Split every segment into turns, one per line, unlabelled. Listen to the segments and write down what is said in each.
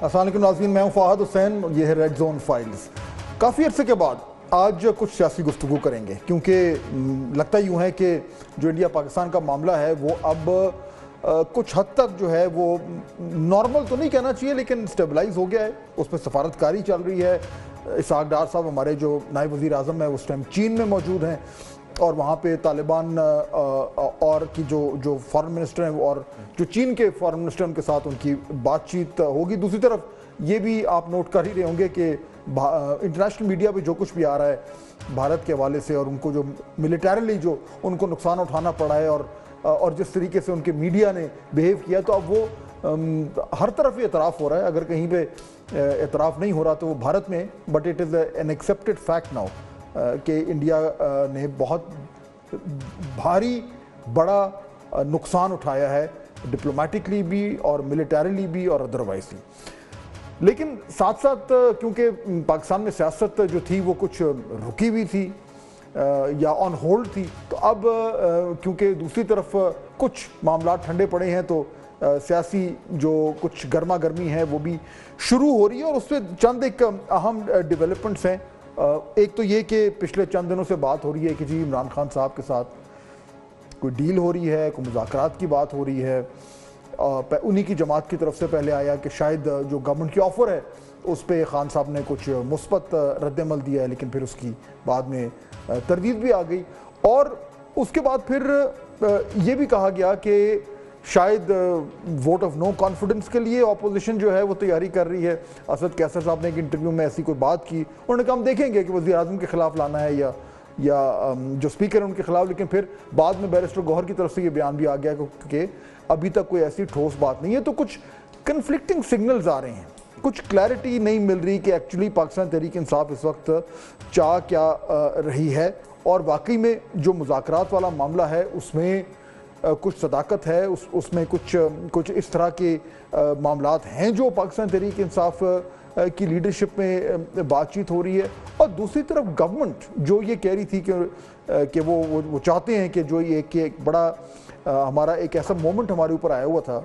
السلام علیکم ناظرین، میں ہوں فہد حسین، یہ ہے ریڈ زون فائلز۔ کافی عرصے کے بعد آج کچھ سیاسی گفتگو کریں گے، کیونکہ لگتا یوں ہے کہ جو انڈیا پاکستان کا معاملہ ہے وہ اب کچھ حد تک جو ہے وہ نارمل تو نہیں کہنا چاہیے لیکن سٹیبلائز ہو گیا ہے۔ اس پہ سفارتکاری چل رہی ہے۔ اسحاق ڈار صاحب ہمارے جو نائب وزیر اعظم ہیں اس ٹائم چین میں موجود ہیں، اور وہاں پہ طالبان اور کی جو فارن منسٹر ہیں اور جو چین کے فارن منسٹر ہیں ان کے ساتھ ان کی بات چیت ہوگی۔ دوسری طرف یہ بھی آپ نوٹ کر ہی رہے ہوں گے کہ انٹرنیشنل میڈیا پہ جو کچھ بھی آ رہا ہے بھارت کے حوالے سے، اور ان کو جو ملیٹریلی جو ان کو نقصان اٹھانا پڑا ہے اور جس طریقے سے ان کے میڈیا نے بیہیو کیا، تو اب وہ ہر طرف یہ اعتراف ہو رہا ہے۔ اگر کہیں پہ اعتراف نہیں ہو رہا تو وہ بھارت میں، but it is an accepted fact now کہ انڈیا نے بہت بھاری بڑا نقصان اٹھایا ہے، ڈپلومیٹکلی بھی اور ملیٹریلی بھی اور ادروائز بھی۔ لیکن ساتھ ساتھ کیونکہ پاکستان میں سیاست جو تھی وہ کچھ رکی ہوئی تھی یا آن ہولڈ تھی، تو اب کیونکہ دوسری طرف کچھ معاملات ٹھنڈے پڑے ہیں تو سیاسی جو کچھ گرما گرمی ہے وہ بھی شروع ہو رہی ہے، اور اس پہ چند ایک اہم ڈیولپمنٹس ہیں۔ ایک تو یہ کہ پچھلے چند دنوں سے بات ہو رہی ہے کہ جی عمران خان صاحب کے ساتھ کوئی ڈیل ہو رہی ہے، کوئی مذاکرات کی بات ہو رہی ہے۔ انہی کی جماعت کی طرف سے پہلے آیا کہ شاید جو گورنمنٹ کی آفر ہے اس پہ خان صاحب نے کچھ مثبت رد عمل دیا ہے، لیکن پھر اس کی بعد میں تردید بھی آ گئی، اور اس کے بعد پھر یہ بھی کہا گیا کہ شاید ووٹ آف نو کانفیڈنس کے لیے اپوزیشن جو ہے وہ تیاری کر رہی ہے۔ اسد کیسر صاحب نے ایک انٹرویو میں ایسی کوئی بات کی، انہوں نے کہا ہم دیکھیں گے کہ وزیر اعظم کے خلاف لانا ہے یا جو اسپیکر ہیں ان کے خلاف، لیکن پھر بعد میں بیرسٹر گوہر کی طرف سے یہ بیان بھی آ گیا کہ ابھی تک کوئی ایسی ٹھوس بات نہیں ہے۔ تو کچھ کنفلکٹنگ سگنلز آ رہے ہیں، کچھ کلیئرٹی نہیں مل رہی کہ ایکچولی پاکستان تحریک انصاف اس وقت چاہ کیا رہی ہے، اور واقعی میں جو مذاکرات والا معاملہ ہے اس میں کچھ صداقت ہے، اس میں کچھ اس طرح کے معاملات ہیں جو پاکستان تحریک انصاف کی لیڈرشپ میں بات چیت ہو رہی ہے۔ اور دوسری طرف گورنمنٹ جو یہ کہہ رہی تھی کہ وہ چاہتے ہیں کہ جو یہ کہ ایک بڑا ہمارا ایک ایسا مومنٹ ہمارے اوپر آیا ہوا تھا،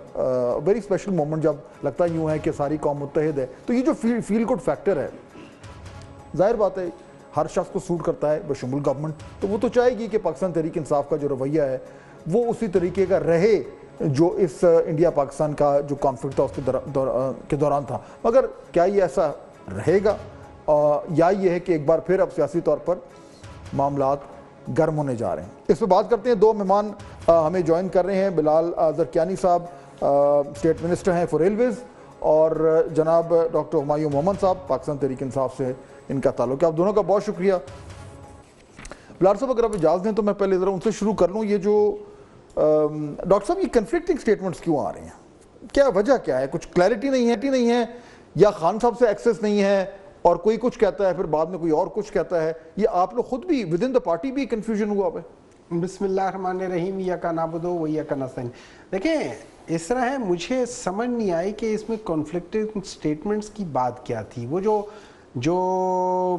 ویری اسپیشل مومنٹ، جب لگتا یوں ہے کہ ساری قوم متحد ہے، تو یہ جو فیل گڈ فیکٹر ہے، ظاہر بات ہے ہر شخص کو سوٹ کرتا ہے بشمول گورنمنٹ، تو وہ تو چاہے گی کہ پاکستان تحریک انصاف کا جو رویہ ہے وہ اسی طریقے کا رہے جو اس انڈیا پاکستان کا جو کانفلکٹ تھا اس کے دوران تھا۔ مگر کیا یہ ایسا رہے گا، یا یہ ہے کہ ایک بار پھر اب سیاسی طور پر معاملات گرم ہونے جا رہے ہیں؟ اس پہ بات کرتے ہیں۔ دو مہمان ہمیں جوائن کر رہے ہیں، بلال زرکیانی صاحب اسٹیٹ منسٹر ہیں فار ریلویز، اور جناب ڈاکٹر ہمایوں محمد صاحب پاکستان تحریک انصاف سے ان کا تعلق ہے۔ آپ دونوں کا بہت شکریہ۔ بلال صاحب اگر آپ اجازت دیں تو میں پہلے ذرا ان سے شروع کر لوں، یہ جو ڈاکٹر صاحب یہ کنفلکٹنگ سٹیٹمنٹس کیوں آ رہے ہیں؟ کیا وجہ کیا ہے؟ کچھ کلیئرٹی نہیں ہے، یا خان صاحب سے ایکسیس نہیں ہے اور کوئی کچھ کہتا ہے پھر بعد میں کوئی اور کچھ کہتا ہے؟ یہ آپ لوگ خود بھی ود ان دا پارٹی بھی کنفیوژن ہوا ہے؟
بسم اللہ الرحمن الرحیم، ایاک نعبد و ایاک نستعین۔ دیکھیں اس طرح ہے، مجھے سمجھ نہیں آئی کہ اس میں کنفلکٹنگ سٹیٹمنٹس کی بات کیا تھی۔ وہ جو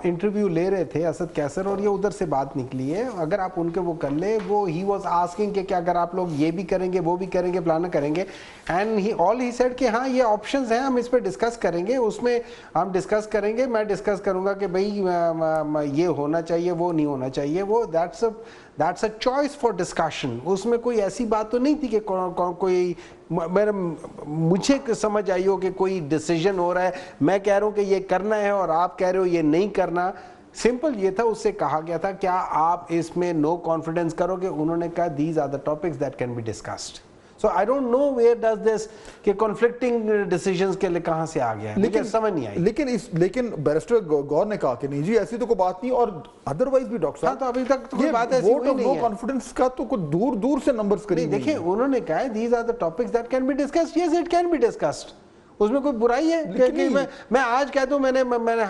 انٹرویو لے رہے تھے اسد کیسر، اور یہ ادھر سے بات نکلی ہے، اگر آپ ان کے وہ کر لیں، وہ ہی واز آسکنگ کہ اگر آپ لوگ یہ بھی کریں گے وہ بھی کریں گے پلانا کریں گے، اینڈ ہی سیڈ کہ ہاں یہ آپشنز ہیں، ہم اس پہ ڈسکس کریں گے، اس میں ہم ڈسکس کریں گے، میں ڈسکس کروں گا کہ بھئی یہ ہونا چاہیے وہ نہیں ہونا چاہیے، وہ that's a choice for discussion. اس میں کوئی ایسی بات تو نہیں تھی کہ کوئی مجھے سمجھ آئی ہو کہ کوئی ڈیسیجن ہو رہا ہے، میں کہہ رہا ہوں کہ یہ کرنا ہے اور آپ کہہ رہے ہو یہ نہیں کرنا۔ سمپل یہ تھا، اس سے کہا گیا تھا کیا آپ اس میں نو کانفیڈنس کرو گے؟ انہوں نے کہا these are the topics that can be discussed. So I don't know where does this کہ کنفلکٹنگ ڈیسیجنز کے لیے کہاں سے آ گیا ہے، لیکن سمجھ نہیں آئی۔
لیکن بیرسٹر گور نے کہا کہ نہیں جی ایسی تو کوئی بات نہیں، اور ادروائز بھی ڈاکٹر صاحب
تو ابھی تک کوئی بات ایسی ہوئی نہیں ہے۔
نو کانفیڈنس کا تو کوئی دور سے نمبرز قریب نہیں۔
دیکھیں انہوں نے کہا these are the topics that can be discussed, yes it can be discussed, اس میں کوئی برائی ہے کہ میں آج کہتا ہوں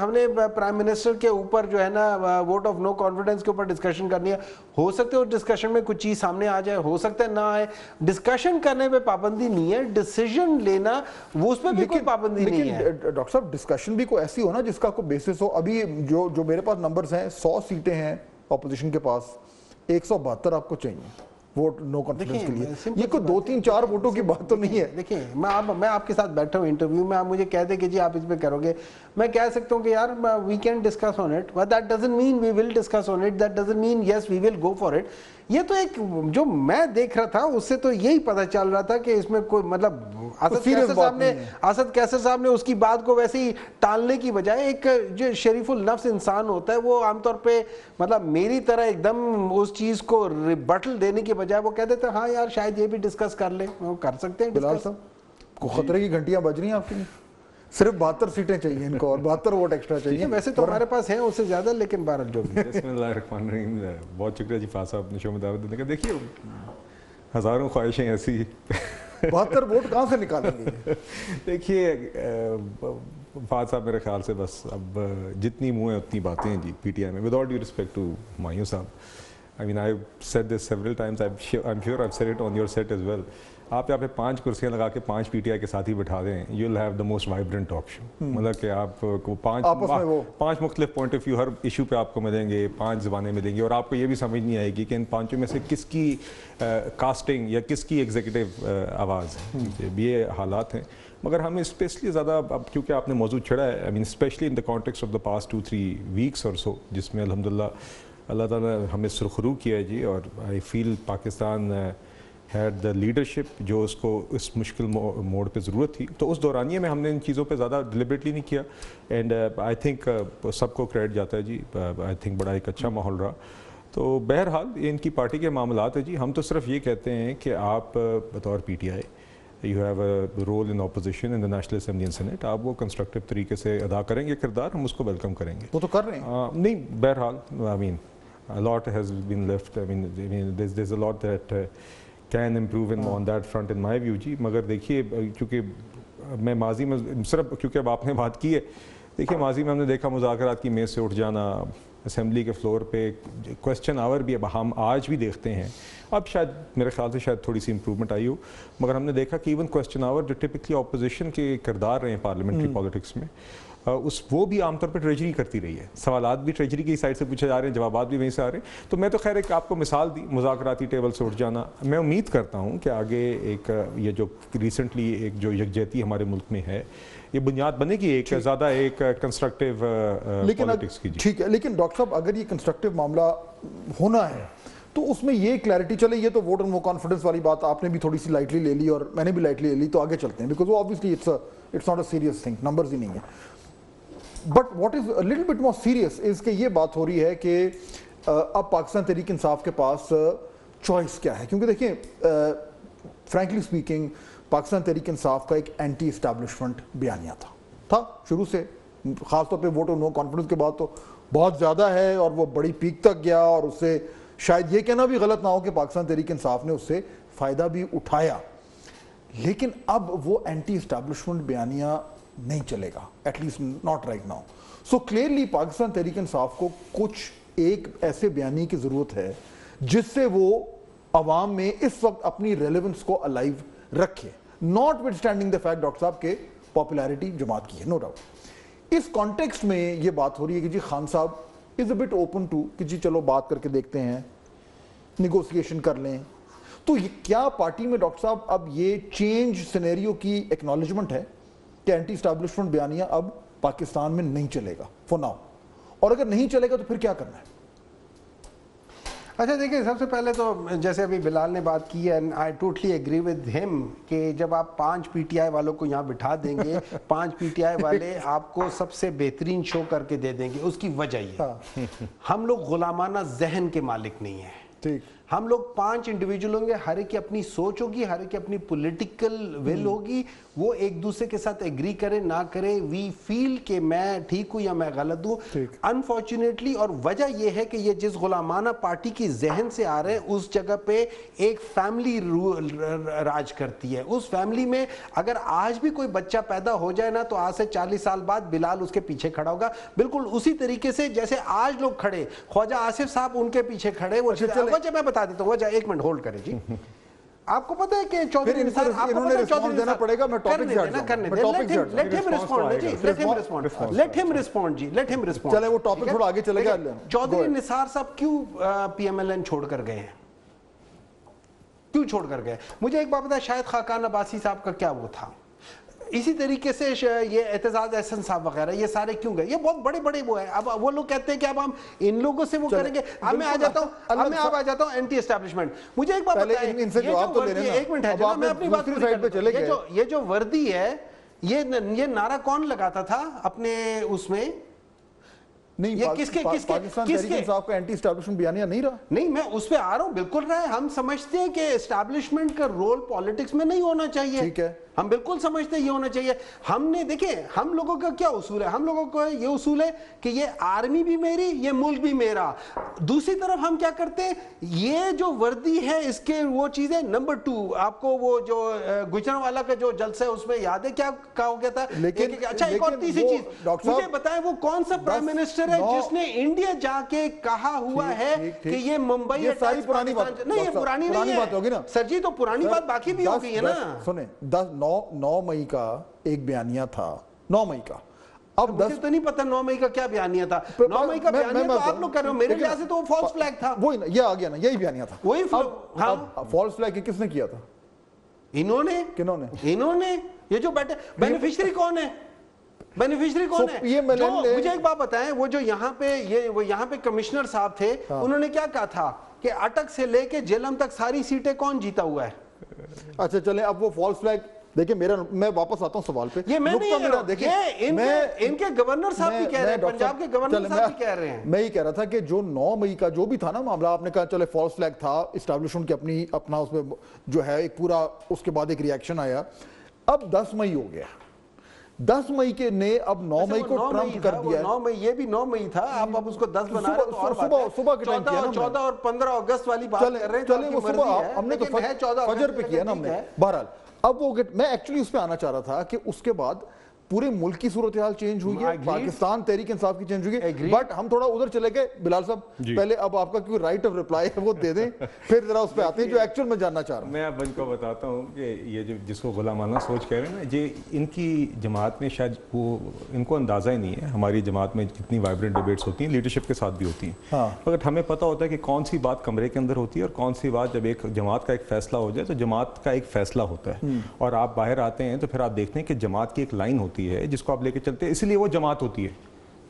ہم نے پرائم منسٹر کے اوپر جو ہے نا ووٹ آف نو کانفیڈنس کے اوپر ڈسکشن کرنی ہے، ہو سکتا ہے اس ڈسکشن میں کچھ چیز سامنے آ جائے، ہو سکتا ہے نہ آئے، ڈسکشن کرنے پہ پابندی نہیں ہے، ڈیسیژن لینا وہ اس پہ بھی کوئی پابندی نہیں ہے۔
لیکن ڈاکٹر صاحب ڈسکشن بھی کوئی ایسی ہو نا جس کا کوئی بیسس ہو۔ ابھی جو میرے پاس نمبرز ہیں 100 سیٹیں ہیں اپوزیشن کے پاس، 172 آپ کو چاہیے، वोट नो कॉन्फिडेंस के लिए।
simple
ये कोई 2-3-4 वोटों की बात तो नहीं है।
देखिए मैं आपके साथ बैठा हूँ इंटरव्यू में, आप मुझे कह दे कि जी आप इस पे करोगे, मैं कह सकता हूँ कि यार we can discuss on it, but that doesn't mean we will discuss on it, that doesn't mean yes we will go for it. ये तो एक जो मैं देख रहा था उससे तो यही पता चल रहा था कि इसमें कोई मतलब असद कैसर साहब ने उसकी बात को वैसे ही टालने की बजाय, एक जो शरीफुल नफ्स इंसान होता है वो आमतौर पे मतलब मेरी तरह एकदम उस चीज को रिबटल देने के बजाय वो कह देते हैं हाँ यार शायद ये भी डिस्कस कर ले, वो कर सकते हैं।
बिलाल साहब को खतरे की घंटियां बज रही हैं आपके लिए, सिर्फ 72 सीटें चाहिए इनको और 72 वोट एक्स्ट्रा चाहिए।
वैसे तो हमारे पास हैं उससे ज्यादा, लेकिन बहरहाल जो भी।
बिस्मिल्लाहिर्रहमानिर्रहीम, बहुत शुक्रिया जी फास साहब ने शो में दावत देने का। देखिए हज़ारों ख्वाहिशें ऐसी
72 वोट कहाँ से निकालेंगे?
देखिए फाज साहब मेरे ख्याल से बस अब जितनी मुँह है उतनी बातें हैं जी पीटीआई में, without due respect to Humayun साहब। I mean, I've said this several times. I'm sure I've said it on your set as well. आप यहाँ पे 5 कुर्सियाँ लगा के 5 पीटीआई के साथ ही बिठा दें, you'll have the most vibrant talk show. मतलब कि आपको 5 मुख्तलिफ point of view her issue पे आपको मिलेंगे, 5 ज़बानें मिलेंगी और आपको ये भी समझ नहीं आएगी कि इन 5 में से किसकी कास्टिंग या किसकी एग्जीक्यूटिव आवाज़ है। ये हालात हैं, मगर हमें इस पर इसलिए ज़्यादा अब क्योंकि आपने मौजूद छड़ा है, I mean specially in the context of the past 2-3 weeks और सो, जिसमें अल्हम्दुलिल्लाह अल्लाह ताला ने हमें सुरखरू किया है जी, और I feel Pakistan had the leadership जो उसको इस मुश्किल मोड़ पे ज़रूरत थी। तो उस दौरानिए में हमने इन चीज़ों पे ज़्यादा डिलिबरेटली नहीं किया, एंड आई थिंक सबको क्रेडिट जाता है जी। आई थिंक बड़ा एक अच्छा माहौल रहा। तो बहरहाल ये इनकी पार्टी के मामलात है जी। हम तो सिर्फ ये कहते हैं कि आप बतौर PTI you have a role in opposition in the national assembly and senate, आप वो कंस्ट्रक्टिव तरीके से अदा करेंगे किरदार, हम उसको वेलकम करेंगे।
वो तो कर रहे हैं।
नहीं बहरहाल I mean a lot has been left. I mean there's a lot that can improve on that front in my view जी। मगर देखिए क्योंकि मैं माजी में सिर्फ क्योंकि अब आपने बात की है, देखिए माजी में हमने देखा मुज़ाकरात की मेज़ से उठ जाना, असेंबली के फ्लोर पे क्वेश्चन आवर भी अब हम आज भी देखते हैं। अब शायद मेरे ख्याल से शायद थोड़ी सी इंप्रूवमेंट आई हो, मगर हमने देखा कि इवन क्वेश्चन आवर जो टिपिकली अपोजिशन के किरदार रहे हैं पार्लियामेंट्री पॉलिटिक्स में, वो भी आमतौर पर ट्रेजरी करती रही है। सवालात भी ट्रेजरी की साइड से पूछे जा रहे हैं, जवाबात भी वहीं से आ रहे हैं। तो मैं तो खैर एक आपको मिसाल दी मुज़ाकराती टेबल से उठ जाना। मैं उम्मीद करता हूँ कि आगे एक ये जो रिसेंटली एक जो यकजहती हमारे मुल्क में है, ये बुनियाद बनेगी एक ज़्यादा एक कंस्ट्रक्टिव पॉलिटिक्स की।
ठीक है, लेकिन डॉक्टर साहब अगर ये कंस्ट्रक्टिव मामला होना है तो उसमें ये क्लैरिटी, चले ये तो वोट और नो कॉन्फिडेंस वाली बात आपने भी थोड़ी सी लाइटली ले ली और मैंने भी लाइटली ले ली, तो आगे चलते हैं, बिकॉज वो obviously it's not a serious thing, numbers ही नहीं है। But what is a little bit more serious is कि ये बात हो रही है कि अब पाकिस्तान तहरीक इंसाफ के पास चॉइस क्या है, क्योंकि देखिए फ्रैंकली स्पीकिंग पाकिस्तान तहरीक इंसाफ का एक एंटी इस्टेब्लिशमेंट बयानिया था शुरू से, खासतौर पे वोट और नो कॉन्फिडेंस के बाद तो बहुत ज़्यादा है और वो बड़ी पीक तक गया, और उससे शायद ये कहना भी गलत ना हो कि पाकिस्तान तहरीक इंसाफ ने उससे फ़ायदा भी उठाया। लेकिन अब वो एंटी इस्टेब्लिशमेंट बयानिया नहीं चलेगा, at least not right now. So clearly Pakistan Tehreek Insaf को कुछ एक ऐसे बयानी की ज़रूरत है जिससे वो अवाम में इस वक्त अपनी रेलेवेंस को अलाइव रखे, not with standing the fact doctor साहब के पॉपुलैरिटी जमात की है, नो डाउट। इस कॉन्टेक्स्ट में ये बात हो रही है कि जी खान साहब is a bit open to कि जी चलो बात करके देखते हैं, निगोसिएशन कर लें। तो क्या पार्टी में डॉक्टर साहब अब ये चेंज सिनेरियो की एक्नॉलेजमेंट है कि एंटी स्टैब्लिशमेंट बयानिया अब पाकिस्तान में नहीं चलेगा फॉर नाउ, और अगर नहीं चलेगा तो फिर क्या करना है?
अच्छा देखिए, सबसे पहले तो जैसे अभी बिलाल ने बात की है, and I totally agree with him कि जब आप 5 पीटीआई वालों को यहाँ बिठा देंगे 5 पीटीआई वाले आपको सबसे बेहतरीन शो करके दे देंगे, उसकी वजह ये हम लोग गुलामाना जहन के मालिक नहीं है।
ठीक,
हम लोग 5 इंडिविजुअल होंगे, हर एक की अपनी सोच होगी, हर एक की अपनी पॉलिटिकल विल होगी, वो एक दूसरे के साथ एग्री करे ना करे, वी फील कि मैं ठीक हूं या मैं गलत हूं। अनफॉर्चुनेटली, और वजह यह है कि ये जिस गुलामाना पार्टी की जहन से आ रहे हैं उस जगह पे एक फैमिली राज करती है। उस फैमिली में अगर आज भी कोई बच्चा पैदा हो जाए ना, तो आज से 40 साल बाद बिलाल उसके पीछे खड़ा होगा, बिल्कुल उसी तरीके से जैसे आज लोग खड़े, ख्वाजा आसिफ साहब उनके पीछे खड़े। वो वजह मैं बता देता हूँ, वजह 1 मिनट होल्ड करें जी। आपको पता है कि चौधरी निसार, आपको पता है चौधरी देना पड़ेगा, मैं टॉपिक से हट करने दे, लेट हिम रिस्पोंड जी, लेट हिम रिस्पोंड जी, लेट हिम रिस्पोंड।
चले वो टॉपिक थोड़ा आगे चलेगा।
चौधरी निसार साहब क्यों पीएमएलएन छोड़कर गए हैं? کیوں چھوڑ کر گئے؟ مجھے ایک بات بتائیں، شاہد خاقان عباسی صاحب کا کیا وہ تھا؟ اسی طریقے سے یہ اعتزاز احسن صاحب وغیرہ یہ سارے کیوں گئے؟ یہ بہت بڑے بڑے وہ ہیں. اب وہ لوگ کہتے ہیں کہ اب ہم ان لوگوں سے وہ کریں گے. اب میں آ جاتا ہوں اینٹی اسٹیبلشمنٹ. مجھے ایک بات بتائیں، ایک منٹ ہے جناب، میں اپنی بات پوری کرتا ہوں. یہ جو وردی ہے یہ نعرہ کون لگاتا تھا اپنے اس میں؟
نہیں، پاکستان تحریک انصاف کا اینٹی اسٹیبلشمنٹ بیانیہ نہیں رہا.
نہیں، میں اس پہ آ رہا ہوں. بالکل رہا ہے. ہم سمجھتے ہیں کہ اسٹیبلشمنٹ کا رول پالیٹکس میں نہیں ہونا چاہیے.
ٹھیک ہے،
ہم بالکل سمجھتے ہیں یہ ہونا چاہیے. ہم نے دیکھیں ہم لوگوں کا کیا اصول ہے؟ ہم لوگوں کا یہ اصول ہے کہ یہ آرمی بھی میری، یہ ملک بھی میرا. دوسری طرف ہم کیا کرتے ہیں، یہ جو وردی ہے اس کے وہ چیزیں. نمبر 2، آپ کو وہ جو گجرانوالہ کا جو جلسہ ہے اس میں یاد ہے کیا کہا ہو گیا تھا؟ اچھا، ایک اور تیسری چیز مجھے بتائیں، وہ کون سا پرائم منسٹر ہے جس نے انڈیا جا کے کہا ہوا ہے کہ یہ ممبئی
ساری پرانی بات
نہیں، یہ پرانی نہیں ہے سر جی. تو پرانی بات باقی بھی ہو گئی ہے نا.
سنیں، 9 مئی کا ایک بیانیہ تھا. 9 مئی کا. اب
مجھے تو نہیں پتا 9 مئی کا کیا بیانیہ تھا. 9 مئی کا بیانیہ تو آپ لوگ کر رہے ہو، میرے لحاظ سے تو وہ فالس فلیگ تھا.
وہی نا، یہ آ گیا نا، یہی بیانیہ تھا.
وہی
فالس فلیگ کس نے کیا تھا؟
انہوں نے.
کنہوں نے؟
انہوں نے. یہ جو بیٹھے بینیفیشری کون ہے؟ بینیفیشری کون ہے؟ مجھے ایک بات بتائیں، وہ جو یہاں پہ کمشنر صاحب تھے، انہوں نے کیا کہا تھا کہ اٹک سے لے کے جیلم تک ساری سیٹیں کون جیتا ہوا ہے؟
اچھا چلیں، اب وہ فالس فلیگ دیکھیں. میں واپس آتا ہوں سوال پہ.
یہ میں نہیں، ان کے گورنر صاحب بھی کہہ رہے ہیں، پنجاب کے گورنر صاحب بھی کہہ رہے ہیں.
میں یہ کہہ رہا تھا کہ جو 9 مئی کا جو بھی تھا نا معاملہ، آپ نے کہا چلے فالس فلیگ تھا، اسٹیبلشمنٹ کی اپنا اس میں جو ہے ایک پورا، اس کے بعد ایک ریاکشن آیا. اب 10 مئی ہو گیا. 10 مئی کے نے اب 9 مئی کو ٹرمپ کر دیا.
9 مئی یہ بھی 9 مئی تھا. آپ اب اس کو 10 بنا رہے تو
صبح کے ٹائم کیا نا.
14 اور 15 اگست والی بات کر رہے ہیں.
چلیں وہ صبح ہم نے تو فجر پہ کیا نا ہم نے. بہرحال اب وہ میں ایکچولی اس پہ آنا چاہ رہا تھا کہ اس کے بعد پورے ملک کی صورتحال چینج ہوئی ہے، پاکستان تحریک انصاف کی چینج ہوئی ہے. بٹ ہم تھوڑا ادھر چلے گئے. بلال صاحب پہلے اب آپ کا کوئی رائٹ آف ریپلائی ہے وہ دے دیں، پھر ذرا اس پہ آتے ہیں جو ایکچوئل میں جاننا چاہ رہا ہوں.
میں اب ان کو بتاتا ہوں کہ یہ جو جس کو غلامانہ سوچ کہہ رہے ہیں نا، یہ ان کی جماعت میں شاید وہ ان کو اندازہ ہی نہیں ہے. ہماری جماعت میں جتنی وائبرنٹ ڈیبیٹس ہوتی ہیں لیڈرشپ کے ساتھ بھی ہوتی ہیں، مگر ہمیں پتہ ہوتا ہے کہ کون سی بات کمرے کے اندر ہوتی ہے اور کون سی بات جب ایک جماعت کا ایک فیصلہ ہو جائے تو جماعت کا ایک فیصلہ ہوتا ہے. اور آپ باہر آتے ہیں تو پھر آپ دیکھتے ہیں کہ جماعت کی ایک لائن ہوتی ہے جس کو آپ لے کے چلتے ہیں، اس لیے وہ جماعت ہوتی ہے.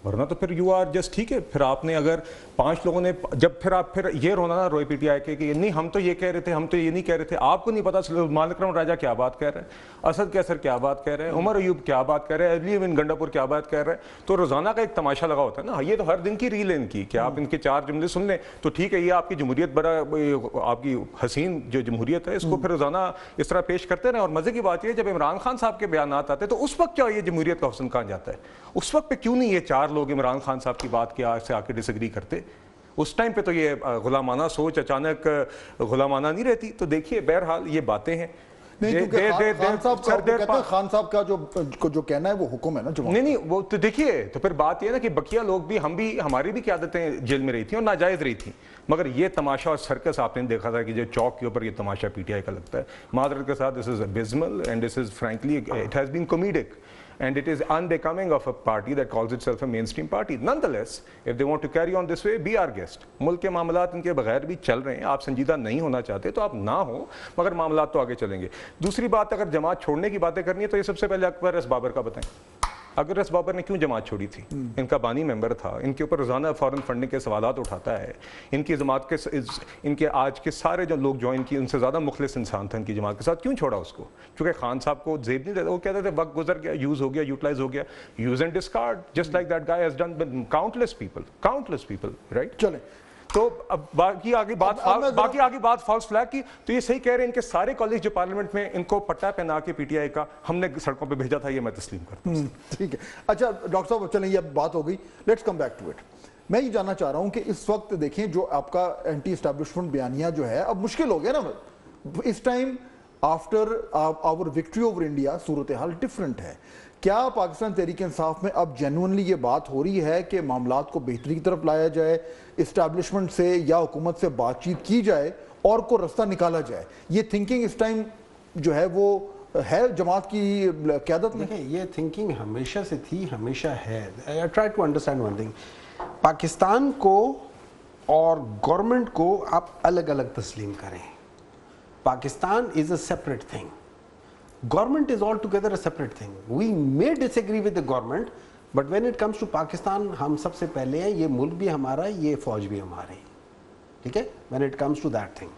ورنہ تو پھر یو آر جسٹ ٹھیک ہے. پھر آپ نے اگر 5 لوگوں نے جب پھر یہ رونا نہ روئے پی ٹی آئی کے کہ نہیں ہم تو یہ کہہ رہے تھے، ہم تو یہ نہیں کہہ رہے تھے. آپ کو نہیں پتا مالک رام راجہ کیا بات کہہ رہے ہیں، اسد کیسر کیا بات کہہ رہے ہیں، عمر ایوب کیا بات کہہ رہے ہیں، علی امین گنڈا پور کیا بات کہہ رہے ہیں. تو روزانہ کا ایک تماشا لگا ہوتا ہے نا. یہ تو ہر دن کی ریل ہے ان کی کہ آپ ان کے 4 جملے سن لیں تو ٹھیک ہے. یہ آپ کی جمہوریت بڑا آپ کی حسین جو جمہوریت ہے اس کو پھر روزانہ اس طرح پیش کرتے رہے. اور مزے کی بات یہ ہے جب عمران خان صاحب کے بیانات آتے ہیں تو اس وقت کیا یہ جمہوریت کا حسن کہاں جاتا ہے؟ اس وقت پہ کیوں نہیں یہ 4 لوگ عمران خان صاحب کی بات کے سے آ کے ڈس ایگری کرتے؟ اس ٹائم پہ تو یہ غلامانہ سوچ اچانک غلامانہ نہیں رہتی. تو دیکھیے بہرحال یہ باتیں ہیں.
خان صاحب کا جو کہنا ہے وہ حکم ہے نا جماعت.
نہیں وہ تو دیکھیے تو پھر بات یہ ہے نا کہ بقیہ لوگ بھی ہماری بھی قیادتیں جیل میں رہی تھیں اور ناجائز رہی تھیں. مگر یہ تماشا اور سرکس آپ نے دیکھا تھا کہ جو چوک کے اوپر یہ تماشا پی ٹی آئی کا لگتا ہے. معذرت کے ساتھ this is abysmal and this is frankly it has been comedic. And it is unbecoming of a party that calls itself a mainstream party. Nonetheless, if they want to carry on this way, be our guest. ملک کے معاملات ان کے بغیر بھی چل رہے ہیں. آپ سنجیدہ نہیں ہونا چاہتے تو آپ نہ ہو، مگر معاملات تو آگے چلیں گے. دوسری بات، اگر جماعت چھوڑنے کی باتیں کرنی ہے تو یہ سب سے پہلے اکبر ایس بابر کا بتائیں. اکبر ایس بابر نے کیوں جماعت چھوڑی تھی؟ ان کا بانی ممبر تھا. ان کے اوپر روزانہ فارن فنڈنگ کے سوالات اٹھاتا ہے. ان کی جماعت کے ان کے آج کے سارے جو لوگ جوائن کیے ان سے زیادہ مخلص انسان تھا ان کی جماعت کے ساتھ. کیوں چھوڑا اس کو؟ کیونکہ خان صاحب کو زیب نہیں دیتا. وہ کہتے تھے وقت گزر گیا، یوز ہو گیا، یوٹیلائز ہو گیا. Use and discard just like that guy has done with countless people right.
چلیں
تو اب باقی آگے بات فالس فلیگ کی. تو یہ صحیح کہہ رہے ہیں ان کے سارے کالج جو پارلیمنٹ میں ان کو پٹا پہنا کے پی ٹی آئی کا ہم نے سڑکوں پہ بھیجا تھا، یہ میں تسلیم کرتا ہوں.
ٹھیک ہے. اچھا ڈاکٹر صاحب چلیں، یہ بات ہو گئی. Let's come back to it. میں یہ جاننا چاہ رہا ہوں کہ اس وقت دیکھیں جو آپ کا اینٹی اسٹیبلشمنٹ بیانیہ جو ہے اب مشکل ہو گیا نا اس ٹائم. آفٹر آور وکٹری اوور انڈیا صورتحال ڈفرنٹ ہے. کیا پاکستان تحریک انصاف میں اب جینوئنلی یہ بات ہو رہی ہے کہ معاملات کو بہتری کی طرف لایا جائے، اسٹیبلشمنٹ سے یا حکومت سے بات چیت کی جائے اور کوئی رستہ نکالا جائے؟ یہ تھنکنگ اس ٹائم جو ہے وہ ہے جماعت کی قیادت میں؟
دیکھیں یہ تھنکنگ ہمیشہ سے تھی، ہمیشہ ہے. I try to understand one thing. Pakistan کو اور گورنمنٹ کو آپ الگ الگ تسلیم کریں. Pakistan is a separate thing. Government is altogether a separate thing. We may disagree with the government, but when it comes to Pakistan, हम सबसे पहले हैं, ये मुल्क भी हमारा है, ये फौज भी हमारी, ठीक है? When it comes to that thing.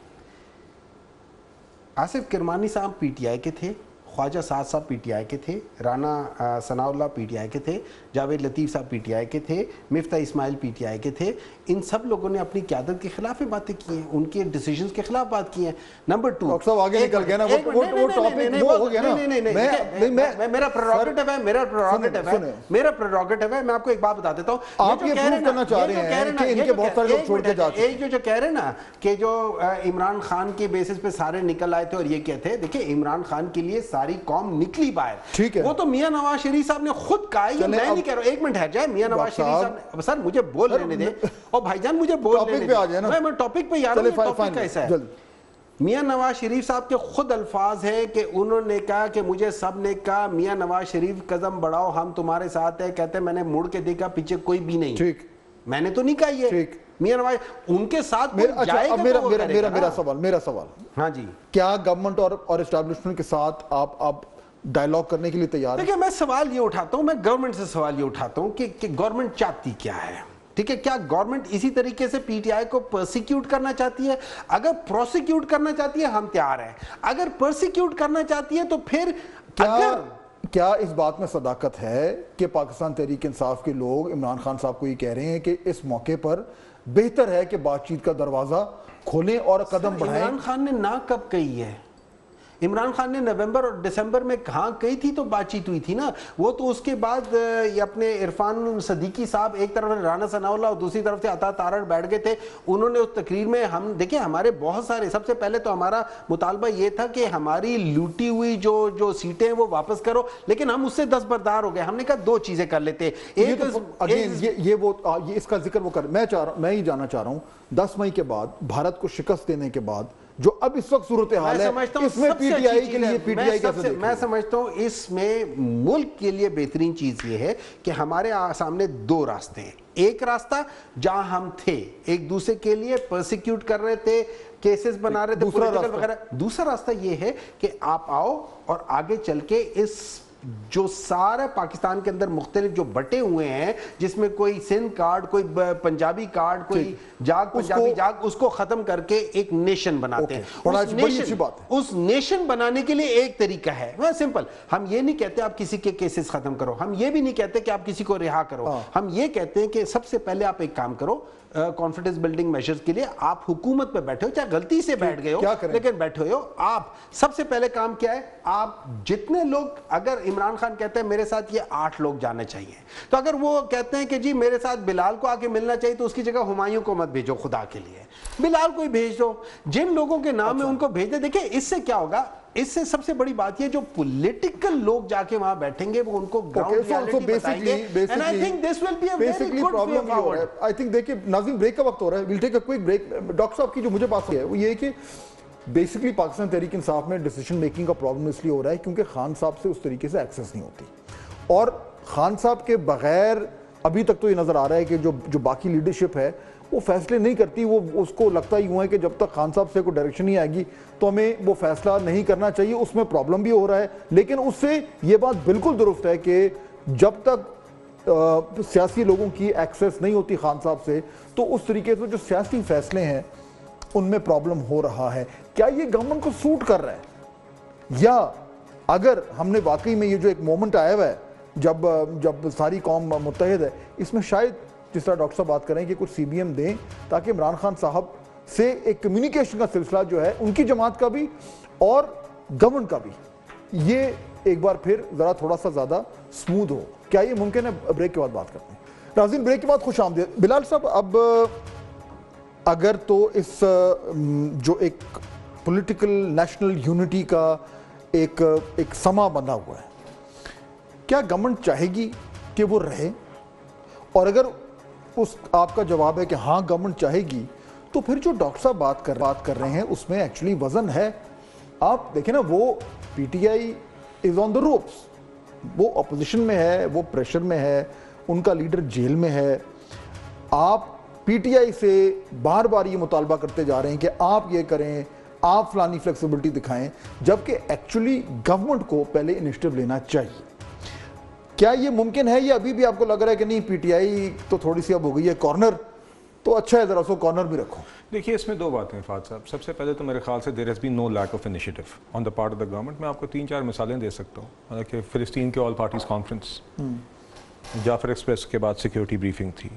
Asif Kirmani साहब PTI के थे, ख्वाजा साद साहब PTI के थे, राना सनाउल्लाह PTI के थे, जावेद लतीफ़ साहब PTI के थे, मिफ्ता इस्माइल PTI के थे. इन सब लोगों ने अपनी क़यादत के खिलाफ ही बातें की हैं, उनके डिसीजंस के खिलाफ बात की है. नंबर 2
डॉक्टर साहब आगे निकल गया ना, वो टॉपिक वो हो गया ना.
मैं मेरा प्रेरोगेटिव है, मेरा प्रेरोगेटिव है. मैं आपको एक बात बता देता हूँ.
आप ये प्रूव करना चाह रहे हैं कि इनके बहुत सारे लोग छोड़ के जा चुके हैं.
जो कह रहे हैं ना कि जो इमरान खान के बेसिस पे सारे निकल आए थे और ये कहते हैं, देखिए इमरान खान के लिए सारी कौम निकली बाहर.
ठीक है,
वो तो मियां नवाज शरीफ साहब ने खुद कहा है, मैं नहीं कह रहा. एक मिनट है जाए, मियां नवाज शरीफ साहब, सर मुझे बोल लेने दे, और भाईजान मुझे बोल लेने दे. मैं टॉपिक पे यार, टॉपिक कैसा है. मियां नवाज शरीफ साहब के खुद अल्फाज है कि उन्होंने कहा कि मुझे सब ने कहा मियां नवाज शरीफ कदम बढ़ाओ, हम तुम्हारे साथ है. कहते मैंने मुड़ के देखा पीछे कोई भी नहीं.
ठीक,
मैंने तो नहीं कहा ये. मियां नवाज उनके साथ मेरा सवाल, हाँ जी,
क्या गवर्नमेंट और एस्टैब्लिशमेंट के साथ आप डायलॉग करने के लिए तैयार हैं?
देखिए मैं सवाल ये उठाता हूं, मैं गवर्नमेंट से सवाल ये उठाता हूं कि गवर्नमेंट चाहती क्या है. ठीक है, क्या गवर्नमेंट इसी तरीके से पीटीआई को प्रोसिक्यूट करना चाहती है? अगर प्रोसिक्यूट करना चाहती है हम तैयार हैं. अगर प्रोसिक्यूट करना चाहती है तो फिर
क्या इस बात में सदाकत है कि पाकिस्तान तहरीक इंसाफ के लोग इमरान खान साहब को ये कह रहे हैं कि इस मौके पर बेहतर है कि बातचीत का दरवाजा खोलें और कदम बढ़ाएं?
इमरान खान ने ना कब कही है? इमरान खान ने नवंबर और दिसंबर में कहाँ कही थी तो बातचीत हुई थी ना. वो तो उसके बाद ये अपने इरफान सदीकी साहब एक तरफ राना सनाउल्लाह और दूसरी तरफ से अता तारड़ बैठ गए थे. उन्होंने उस तकरीर में, हम देखिए हमारे बहुत सारे, सबसे पहले तो हमारा मुतालबा ये था कि हमारी लूटी हुई जो सीटें वो वापस करो, लेकिन हम उससे दस्तबरदार हो गए. हमने कहा दो चीजें कर लेते.
इसका जिक्र वो कर, मैं ही जाना चाह रहा हूँ 10 मई के बाद भारत को शिकस्त देने के बाद जो अब इस वक्त सूरत हाल है, इसमें पीटीआई के लिए पीटीआई कैसे?
मैं समझता हूँ इसमें मुल्क के लिए बेहतरीन चीज ये है कि हमारे सामने दो रास्ते हैं. एक रास्ता जहां हम थे, एक दूसरे के लिए प्रोसिक्यूट कर रहे थे, केसेस बना रहे थे, दूसरा रास्ता ये है कि आप आओ और आगे चल के इस जो सारे पाकिस्तान के अंदर मुख्तलिफ जो बटे हुए हैं, जिसमें कोई सिंध कार्ड, कोई पंजाबी कार्ड, कोई जाग पंजाबी जाग, उसको खत्म करके एक नेशन बनाते हैं. उस नेशन बनाने के लिए एक तरीका है, वह सिंपल. हम ये नहीं कहते आप किसी के केसेस खत्म करो, हम ये भी नहीं कहते कि आप किसी को रिहा करो. हम ये कहते हैं कि सबसे पहले आप एक काम करो, कॉन्फिडेंस बिल्डिंग मेजर्स के लिए आप हुकूमत पे बैठे हो, चाहे गलती से बैठ गए हो, लेकिन बैठे हो. आप सबसे पहले काम क्या है, आप जितने लोग, अगर इमरान खान कहते हैं मेरे साथ ये 8 लोग जाने चाहिए, तो अगर वो कहते हैं कि जी मेरे साथ बिलाल को आके मिलना चाहिए, तो उसकी जगह हुमायूं को मत भेजो, खुदा के लिए बिलाल को ही भेज दो. जिन लोगों के नाम है उनको भेज दे. देखिए इससे क्या होगा, इससे सबसे बड़ी बात ये, जो पॉलिटिकल लोग जाके वहां बैठेंगे वो उनको ग्राउंड रियलिटी बताएंगे. And I think this will be a very good way forward.
I think देखिए नाज़रीन, ब्रेक का वक्त हो रहा है, will take a quick break. Doctor साहब की जो मुझे बात है वो ये है कि बेसिकली पाकिस्तान तहरीक इंसाफ में डिसीजन मेकिंग का प्रॉब्लम इसलिए हो रहा है क्योंकि खान साहब से उस तरीके से एक्सेस नहीं होती, और खान साहब के बगैर अभी तक तो ये नजर आ रहा है कि जो बाकी लीडरशिप है वो फैसले नहीं करती. वो उसको लगता यूँ है कि जब तक खान साहब से कोई डायरेक्शन नहीं आएगी तो हमें वो फैसला नहीं करना चाहिए. उसमें प्रॉब्लम भी हो रहा है, लेकिन उससे ये बात बिल्कुल दुरुस्त है कि जब तक सियासी लोगों की एक्सेस नहीं होती खान साहब से, तो उस तरीके से जो सियासी फैसले हैं उनमें प्रॉब्लम हो रहा है. क्या ये गवर्नमेंट को सूट कर रहा है, या अगर हमने वाकई में ये जो एक मोमेंट आया हुआ है जब सारी कौम मुत्तहिद है, इसमें शायद जिस तरह डॉक्टर साहब बात करें कि कुछ CBM दें ताकि इमरान खान साहब से एक कम्युनिकेशन का सिलसिला जो है उनकी जमात का भी और गवर्नमेंट का भी, ये एक बार फिर ज़रा थोड़ा सा ज़्यादा स्मूथ हो. क्या ये मुमकिन है? ब्रेक के बाद बात करते हैं. नाज़रीन ब्रेक के बाद खुश आमदीद. बिलाल साहब, अब अगर तो इस जो एक पॉलिटिकल नेशनल यूनिटी का एक समा बना हुआ है, क्या गवर्नमेंट चाहेगी कि वो रहे? और अगर उस आपका जवाब है कि हाँ गवर्नमेंट चाहेगी, तो फिर जो डॉक्टर साहब बात कर रहे हैं उसमें एक्चुअली वजन है. आप देखें ना, वो PTI is on the ropes, वो अपोजिशन में है, वो प्रेशर में है, उनका लीडर जेल में है. आप पीटीआई से बार बार ये मुतालबा करते जा रहे हैं कि आप ये करें, آپ فلانی فلیکسیبلٹی دکھائیں, جبکہ ایکچولی گورنمنٹ کو پہلے انیشیٹو لینا چاہیے. کیا یہ ممکن ہے, یا ابھی بھی آپ کو لگ رہا ہے کہ نہیں پی ٹی آئی تو تھوڑی سی اب ہو گئی ہے کارنر, تو اچھا ہے ذرا سو کارنر بھی رکھو؟
دیکھیے اس میں دو باتیں ہیں فہد صاحب. سب سے پہلے تو میرے خیال سے there has been no lack of initiative on the part of the government. میں آپ کو 3-4 مثالیں دے سکتا ہوں کہ فلسطین کے آل پارٹیز کانفرنس, جعفر ایکسپریس کے بعد سیکیورٹی بریفنگ تھی,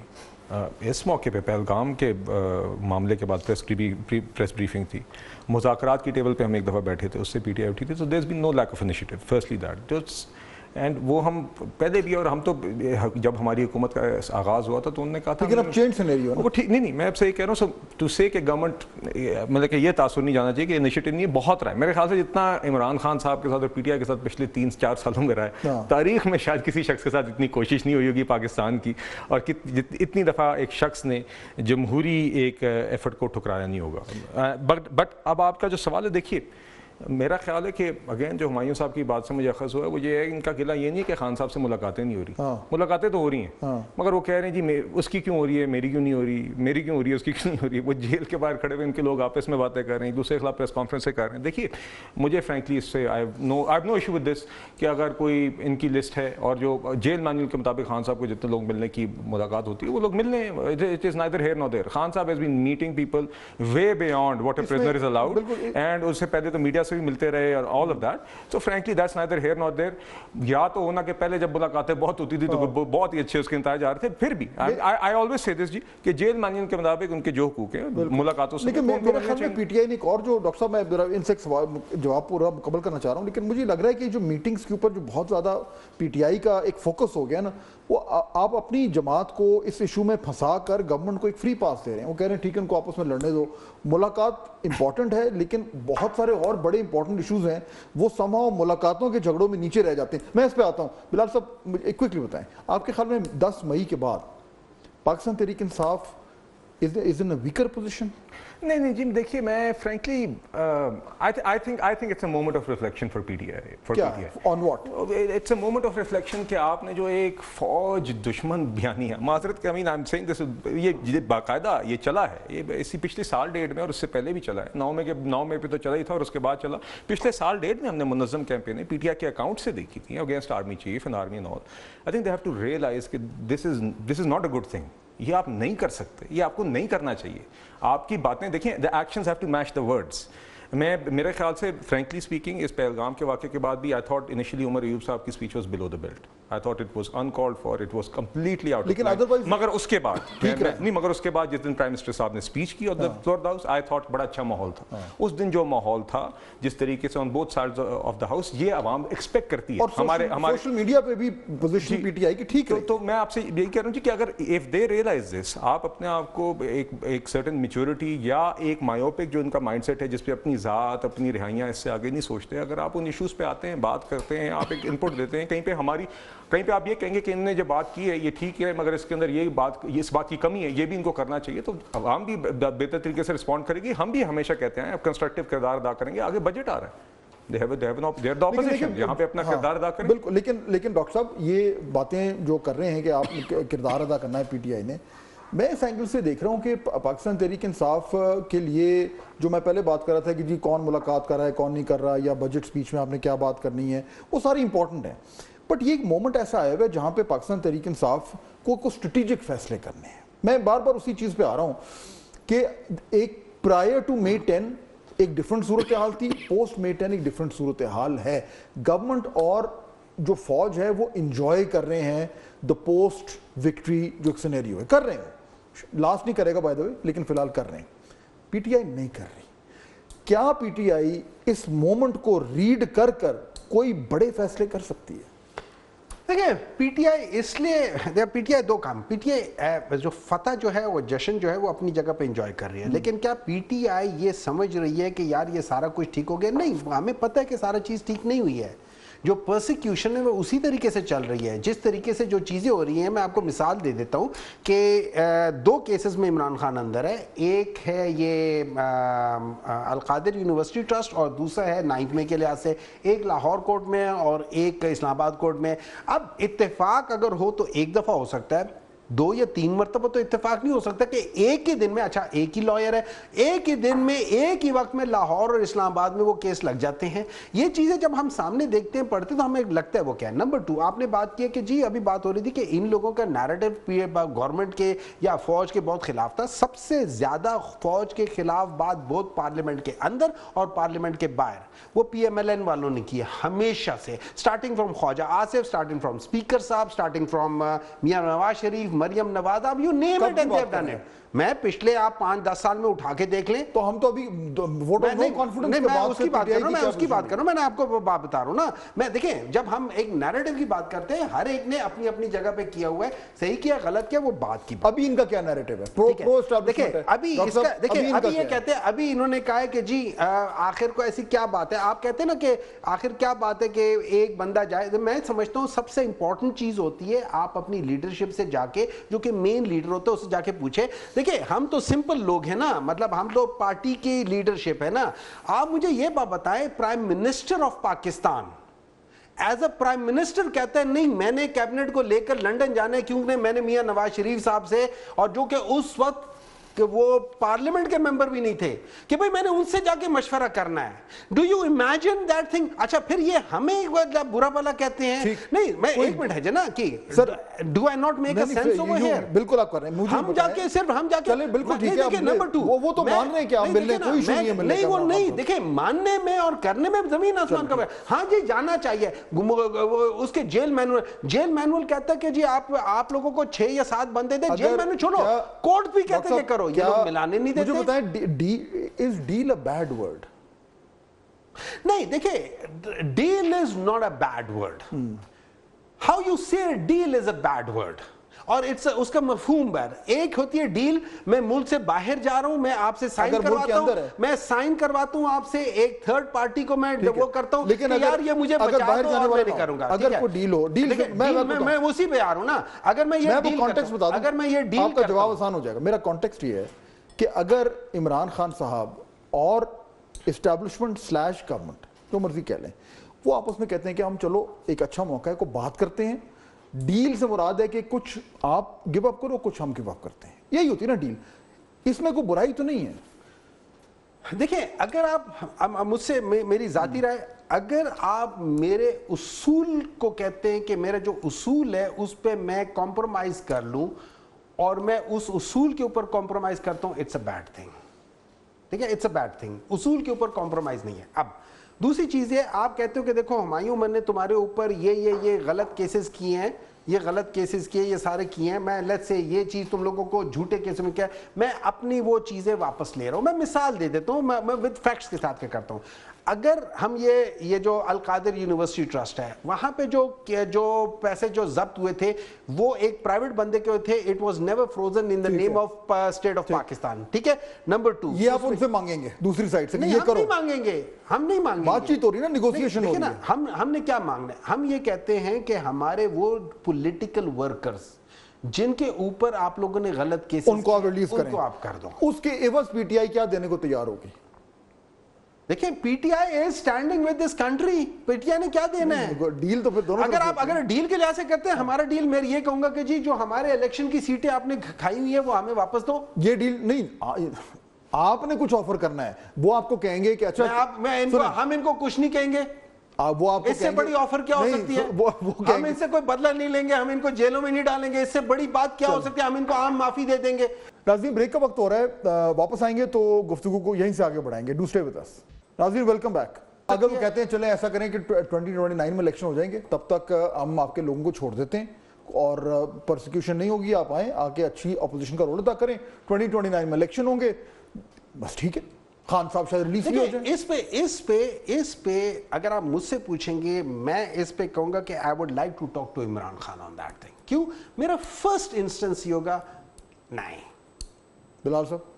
اس موقع پہ پہلگام کے معاملے کے بعد پریس بریفنگ تھی, مذاکرات کی ٹیبل پہ ہم ایک دفعہ بیٹھے تھے, اس سے پی ٹی آئی اٹھی تھی. So there has been no lack of initiative firstly that just, and وہ ہم پہلے بھی, اور ہم تو جب ہماری حکومت کا آغاز ہوا تھا تو انہوں نے کہا تھا
لیکن اب چینج سینیریو ہے
وہ ٹھیک نہیں, میں اب سے یہ کہہ رہا ہوں ٹو سے کہ گورنمنٹ مطلب کہ یہ تاثر نہیں جانا چاہیے کہ انیشیٹو نہیں ہے, بہت رہا ہے میرے خیال سے جتنا عمران خان صاحب کے ساتھ اور پی ٹی آئی کے ساتھ پچھلے 3-4 سالوں میں رہا ہے, تاریخ میں شاید کسی شخص کے ساتھ اتنی کوشش نہیں ہوئی ہوگی پاکستان کی, اور اتنی دفعہ ایک شخص نے جمہوری ایک ایفرٹ کو ٹھکرایا نہیں ہوگا. بٹ اب آپ کا جو سوال ہے, دیکھیے میرا خیال ہے کہ اگین جو ہمایوں صاحب کی بات سے مجھے اخذ ہوا ہے وہ یہ ہے, ان کا قلعہ یہ نہیں ہے کہ خان صاحب سے ملاقاتیں نہیں ہو رہی, ملاقاتیں تو ہو رہی ہیں, مگر وہ کہہ رہے ہیں جی اس کی کیوں ہو رہی ہے, میری کیوں نہیں ہو رہی, میری کیوں ہو رہی ہے, اس کی کیوں نہیں ہو رہی ہے. وہ جیل کے باہر کھڑے ہوئے ان کے لوگ آپس میں باتیں کر رہے ہیں, ایک دوسرے کے خلاف پریس کانفرنس سے کر رہے ہیں. دیکھیے مجھے فرینکلی اس سے I have no issue with this کہ اگر کوئی ان کی لسٹ ہے اور جو جیل مینول کے مطابق خان صاحب کو جتنے لوگ ملنے کی ملاقات ہوتی ہے وہ لوگ مل لیں, it is neither here nor there. Khan صاحب has been meeting people way beyond what a prisoner is allowed, and اس سے پہلے تو میڈیا سے بھی ملتے رہے اور all of that. So frankly that's neither here nor there. یا تو ہونا کہ پہلے جب ملاقاتیں بہت ہوتی تھی تو بہت ہی اچھے اس کے انتہاج آ رہے تھے, پھر بھی I always say this جی کہ جیل مینول کے مطابق ان کے جو حقوق ہیں ملاقاتوں سے.
لیکن میرے خیال میں پی ٹی آئی نے ایک اور جو ڈاکٹر صاحب میں ان سے جواب پورا مکمل کرنا چاہ رہا ہوں, لیکن مجھے لگ رہا ہے کہ جو میٹنگز کے اوپر جو بہت زیادہ پی ٹی آئی کا ایک فوکس ہو گیا نا, وہ آپ اپنی جماعت کو اس ایشو میں پھنسا کر گورنمنٹ کو ایک فری پاس دے رہے ہیں. وہ کہہ رہے ہیں ٹھیک ہے ان کو آپس میں لڑنے دو, ملاقات امپورٹنٹ ہے, لیکن بہت سارے اور بڑے امپورٹنٹ ایشوز ہیں وہ somehow ملاقاتوں کے جھگڑوں میں نیچے رہ جاتے ہیں. میں اس پہ آتا ہوں. بلال صاحب ایک کوئکلی بتائیں, آپ کے خیال میں 10 مئی کے بعد Pakistan Tehreek Insaf is in a weaker position?
نہیں جی دیکھیے میں frankly I think it's a moment of reflection for PTI.
On what?
It's a moment of reflection کہ آپ نے جو ایک فوج دشمن بیانی ہے, معذرت کہ I'm saying this, یہ باقاعدہ یہ چلا ہے, یہ اسی پچھلے سال ڈیڑھ میں اور اس سے پہلے بھی چلا ہے, 9 مئی پہ تو چلا ہی تھا اور اس کے بعد چلا. پچھلے سال ڈیڑھ میں ہم نے منظم کیمپینیں پی ٹی آئی کے اکاؤنٹ سے دیکھی تھیں against army chief and army and all. I think they have to realize کہ this is not a good thing. یہ آپ نہیں کر سکتے, یہ آپ کو نہیں کرنا چاہیے. آپ کی باتیں دیکھیں, the actions have to match the words. میرے خیال سے فرینکلی اسپیکنگ اس پہلگام کے واقعے کے بعد بھی I thought initially Omar Ayub صاحب کی speech was below the belt. I thought it was uncalled for, it was completely out of line. مگر اس کے بعد جس دن پرائم منسٹر صاحب نے اسپیچ کی اور floor the house, I thought بڑا اچھا ماحول تھا. اس دن جو ماحول تھا جس طریقے سے on both sides of the house, یہ عوام ایکسپیکٹ کرتی ہے.
ہمارے سوشل میڈیا پہ بھی پوزیشن پی ٹی آئی کی ٹھیک ہے.
تو میں آپ سے یہی کہہ رہا ہوں کہ اگر if they realize this, آپ اپنے آپ کو ایک certain maturity یا ایک مایوپک جو ان کا مائنڈ سیٹ ہے جس پہ اپنی ذات اپنی رہائیاں اس سے آگے نہیں سوچتے, اگر آپ ان ایشوز پہ آتے ہیں, بات کرتے ہیں, آپ ایک انپٹ دیتے ہیں, کہیں پہ آپ یہ کہیں گے کہ انہوں نے جو بات کی ہے یہ ٹھیک ہے مگر اس کے اندر اس بات کی کمی ہے, یہ بھی ان کو کرنا چاہیے, تو عوام بھی بہتر طریقے سے رسپونڈ کرے گی. ہم بھی ہمیشہ کہتے ہیں کنسٹرکٹیو کردار ادا کریں گے. آگے بجٹ آ رہا ہے, یہاں پہ اپنا کردار ادا کریں.
بالکل, لیکن ڈاکٹر صاحب یہ باتیں جو کر رہے ہیں کہ آپ کردار ادا کرنا ہے پی ٹی آئی نے, میں اس اینگل سے دیکھ رہا ہوں کہ پاکستان تحریک انصاف کے لیے جو میں پہلے بات کر رہا تھا کہ جی کون ملاقات کر رہا ہے کون نہیں کر رہا, یا بجٹ سپیچ میں آپ نے کیا بات کرنی ہے, وہ ساری امپورٹنٹ ہیں. بٹ یہ ایک مومنٹ ایسا آیا ہوا ہے جہاں پہ پاکستان تحریک انصاف کو اسٹریٹجک فیصلے کرنے ہیں. میں بار بار اسی چیز پہ آ رہا ہوں کہ ایک پرائر ٹو مئی 10 ایک ڈفرنٹ صورتحال تھی, پوسٹ مئی 10 ایک ڈفرنٹ صورتحال ہے. گورنمنٹ اور جو فوج ہے وہ انجوائے کر رہے ہیں دا پوسٹ وکٹری جو سینیریو ہے, کر رہے ہیں. لاسٹ نہیں کرے گا بائی دا وے, لیکن فی الحال کر رہے ہیں. پی ٹی آئی نہیں کر رہی. کیا پی ٹی آئی اس مومنٹ کو ریڈ کر کوئی بڑے فیصلے کر سکتی ہے؟
دیکھیں پی ٹی آئی اس لیے پی ٹی آئی دو کام, پی ٹی آئی جو فتح جو ہے وہ جشن جو ہے وہ اپنی جگہ پہ انجوائے کر رہی ہے, لیکن کیا پی ٹی آئی یہ سمجھ رہی ہے کہ یار یہ سارا کچھ ٹھیک ہو گیا؟ نہیں, ہمیں پتہ ہے کہ سارا چیز ٹھیک نہیں ہوئی ہے. جو پرسیکیوشن ہے وہ اسی طریقے سے چل رہی ہے جس طریقے سے جو چیزیں ہو رہی ہیں. میں آپ کو مثال دے دیتا ہوں کہ 2 کیسز میں عمران خان اندر ہے. ایک ہے یہ القادر یونیورسٹی ٹرسٹ اور دوسرا ہے 9 مئی کے لحاظ سے, ایک لاہور کورٹ میں اور ایک اسلام آباد کورٹ میں. اب اتفاق اگر ہو تو ایک دفعہ ہو سکتا ہے, 2 या 3 मरतबा तो इत्तेफाक नहीं हो सकता कि एक ही दिन में, अच्छा एक ही लॉयर है, एक ही दिन में एक ही वक्त में लाहौर और इस्लामाबाद में वो केस लग जाते हैं। ये चीज़ें जब हम सामने देखते हैं, पढ़ते हैं, तो हमें लगता है वो क्या है। नंबर 2, आपने बात की है कि जी अभी बात हो रही थी कि इन लोगों का नैरेटिव गवर्नमेंट के या फौज के बहुत खिलाफ था। सबसे ज़्यादा फौज के खिलाफ बात बहुत पार्लियामेंट के अंदर और पार्लियामेंट के बाहर वो PMLN वालों ने की है हमेशा से, starting from Khawaja Asif, starting from speaker साहब, स्टार्टिंग फ्रॉम मियां नवाज शरीफ, मरियम नवाज, अब you name it and they have done it. मैं पिछले आप 5-10 साल में उठा के देख लें तो
हम तो अभी वोट ऑफ नो कॉन्फिडेंस के
मैं
बाद
उसकी बात कर रहा हूं, मैं उसकी बात कर रहा हूं, मैंने आपको बात बता रहा हूं ना। मैं देखें, जब हम एक नैरेटिव की बात करते हैं, हर एक ने अपनी अपनी जगह पे किया हुआ है, सही किया गलत किया वो बात की बात।
अभी इनका क्या नैरेटिव है? प्रो
देखिए अभी इसका, देखिए अभी ये कहते हैं, अभी इन्होंने कहा है कि जी आखिर को ऐसी क्या बात है, आप कहते हैं ना कि आखिर क्या बात है कि एक बंदा जाए। मैं समझता हूं सबसे इंपॉर्टेंट चीज होती है आप अपनी लीडरशिप से जाके, जो कि मेन लीडर होते हैं, उससे जाके पूछे। देखिए हम तो सिंपल लोग हैं ना, मतलब हम तो पार्टी की लीडरशिप है ना। आप मुझे ये बात बताएं, prime minister of Pakistan as a prime minister कहते हैं नहीं मैंने कैबिनेट को लेकर लंदन जाना है, क्योंकि मैंने मियां नवाज शरीफ साहब से, और जो कि उस वक्त कि वो पार्लियामेंट के मेंबर भी नहीं थे, कि भाई मैंने उनसे जाके मशवरा करना है। Do you imagine that thing? अच्छा फिर ये हमें बुरा भला कहते हैं। नहीं मैं एक मिनट है जना कि sir do I not make a sense over here?
बिल्कुल आप कर रहे हैं, मुझे
हम जाके सिर्फ हम जाके
चलिए बिल्कुल ठीक है।
नंबर 2
वो तो मान रहे हैं कि आप मिलने कोई इशू नहीं है, मिलने
नहीं वो नहीं, देखिए मानने में और करने में जमीन आसमान का। हाँ जी जाना चाहिए। उसके जेल मैनुअल कहता है कि जी आप लोगों को 6 या 7 बंदे दे, जेल मैनुअल छोड़ो, कोर्ट भी कहते हैं करो, ये लोग मिलाने नहीं देते।
मुझे बताएं, is deal a bad word?
नहीं देखिए, deal is not a bad word. How you say deal is a bad word, और इट्स उसका मफहूम बैड। एक होती है डील, मैं मुल्क से बाहर जा रहा हूं, मैं आपसे साइन करवाता हूं, मैं साइन करवाता हूं आपसे, एक थर्ड पार्टी को मैं वो करता हूं, लेकिन यार ये मुझे बचा दो और मैं नहीं करूंगा।
अगर कोई डील हो, डील
मैं उसी पे आ रहा हूं ना। अगर मैं ये डील
कॉन्टेक्स्ट बता दूं,
अगर मैं ये डील,
आपका जवाब आसान हो जाएगा। मेरा कॉन्टेक्स्ट ये है कि अगर इमरान खान साहब और एस्टैब्लिशमेंट स्लैश गवर्नमेंट, जो मर्जी कह लें, वो आपस में कहते हैं कि हम चलो एक अच्छा मौका है को बात करते हैं, डील से मुराद है कि कुछ आप गिव अप करो, कुछ हम गिव अप करते हैं, यही होती है ना डील। इसमें कोई बुराई तो नहीं है।
देखिए अगर आप मुझसे मेरी जाती राय, अगर आप मेरे उसूल को कहते हैं कि मेरा जो उसूल है उस पर मैं कॉम्प्रोमाइज कर लूं और मैं उस उसूल के ऊपर कॉम्प्रोमाइज करता हूं, इट्स अ बैड थिंग। ठीक है, इट्स अ बैड थिंग। उसूल के ऊपर कॉम्प्रोमाइज नहीं है। अब दूसरी चीज है, आप कहते हो कि देखो हुमायूं मैंने तुम्हारे ऊपर ये गलत केसेस किए हैं, ये गलत केसेस किए, ये सारे किए हैं, मैं लेट्स से ये चीज तुम लोगों को झूठे केस में किया, मैं अपनी वो चीजें वापस ले रहा हूं। मैं मिसाल दे देता हूं, मैं विद फैक्ट्स के साथ क्या करता हूं। अगर हम ये जो अल कादिर यूनिवर्सिटी ट्रस्ट है, वहां पे जो पैसे जो जब्त हुए थे वो एक प्राइवेट बंदे के थे, it was never frozen in the name of state of Pakistan. ठीक है, नंबर 2
ये आप उनसे मांगेंगे दूसरी साइड से,
नहीं,
ये
हम
करो।
नहीं मांगेंगे, हम नहीं मांगेंगे,
बातचीत हो रही ना, नेगोशिएशन हो रही है।
हमने क्या मांगना है? हम ये कहते हैं कि हमारे वो पॉलिटिकल वर्कर्स जिनके ऊपर आप लोगों ने गलत केसेस,
उनको आप रिलीज करें,
उनको आप कर दो।
उसके एवज पीटीआई क्या देने को तैयार होगी?
देखिए PTI is standing with this country, PTI ने क्या देना है?
डील तो फिर दोनों,
अगर डील के लिहाज से करते हैं, हमारा डील मैं ये कहूंगा कि जी जो हमारे इलेक्शन की सीटें आपने खाई हुई है वो हमें वापस दो।
ये डील नहीं, आपने कुछ ऑफर करना है, वो आपको कहेंगे कि अच्छा
हम इनको कुछ नहीं कहेंगे,
वो आपको
इससे बड़ी ऑफर क्या हो सकती है? हम इनसे कोई बदला नहीं लेंगे, हम इनको जेलों में नहीं डालेंगे, इससे बड़ी बात क्या हो सकती है? हम इनको आम माफी दे देंगे।
नाज़रीन ब्रेक का वक्त हो रहा है, वापस आएंगे तो गुफ्तगू को यहीं से आगे बढ़ाएंगे। Do stay with us. नाज़रीन वेलकम बैक। अगर वो कहते हैं चले ऐसा करें कि 2029 में इलेक्शन हो जाएंगे, तब तक हम आपके लोगों को छोड़ देते हैं और प्रोसिक्यूशन नहीं होगी, आप आए आके अच्छी अपोजिशन का रोल अदा करें, 2029 में इलेक्शन होंगे, बस ठीक है, खान साहब शायद रिलीज भी हो जाए।
इस पे अगर आप मुझसे पूछेंगे, मैं इस पे कहूंगा कि I would like to talk to Imran Khan on that thing. क्यों? मेरा फर्स्ट इंस्टेंस ये होगा, नहीं
बिलाल साहब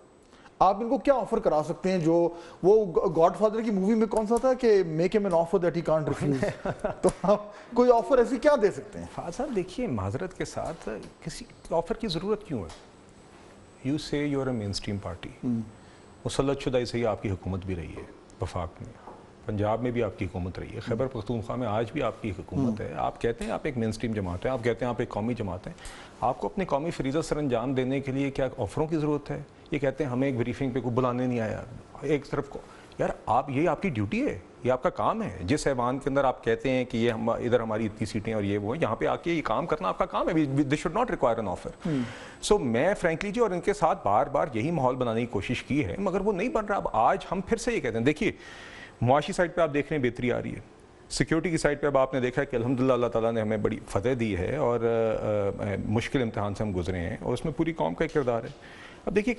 आप इनको क्या ऑफर करा सकते हैं? जो वो गॉडफादर की मूवी में कौन सा था कि make him an offer that he can't refuse, तो आप कोई ऑफर ऐसी क्या दे सकते हैं?
हाँ साहब देखिए, माजरत के साथ किसी ऑफर की ज़रूरत क्यों है? You say you are a mainstream party, मुसल्लत शुदा से ही आपकी हुकूमत भी रही है वफाक में, पंजाब में भी आपकी हुकूमत रही है, खैबर पख्तूनख्वा में आज भी आपकी हुकूमत है। आप कहते हैं आप एक मेन स्ट्रीम जमात हैं, आप कहते हैं आप एक कौमी जमात हैं, आपको अपने कौमी फरीज़ा सर अंजाम देने के लिए क्या ऑफरों की ज़रूरत है? ये कहते हैं हमें एक ब्रीफिंग पे कोई बुलाने नहीं आया, एक तरफ को यार आप, ये आपकी ड्यूटी है, ये आपका काम है। जिस ऐवान के अंदर आप कहते हैं कि ये हम इधर हमारी इतनी सीटें और ये वो है, यहाँ पे आके ये काम करना आपका काम है। This should not require an offer. So मैं फ्रैंकली जी और इनके साथ बार बार यही माहौल बनाने की कोशिश की है, मगर वो नहीं बन रहा। अब आज हम फिर से ये कहते हैं, देखिए मुआशी साइड पे आप देख रहे हैं बेहतरी आ रही है, सिक्योरिटी की साइड पे अब आपने देखा है कि अल्हम्दुलिल्लाह अल्लाह ताला ने हमें बड़ी फतह दी है और मुश्किल इम्तिहान से हम गुजरे हैं और उसमें पूरी कौम का एक किरदार है। अब देखिए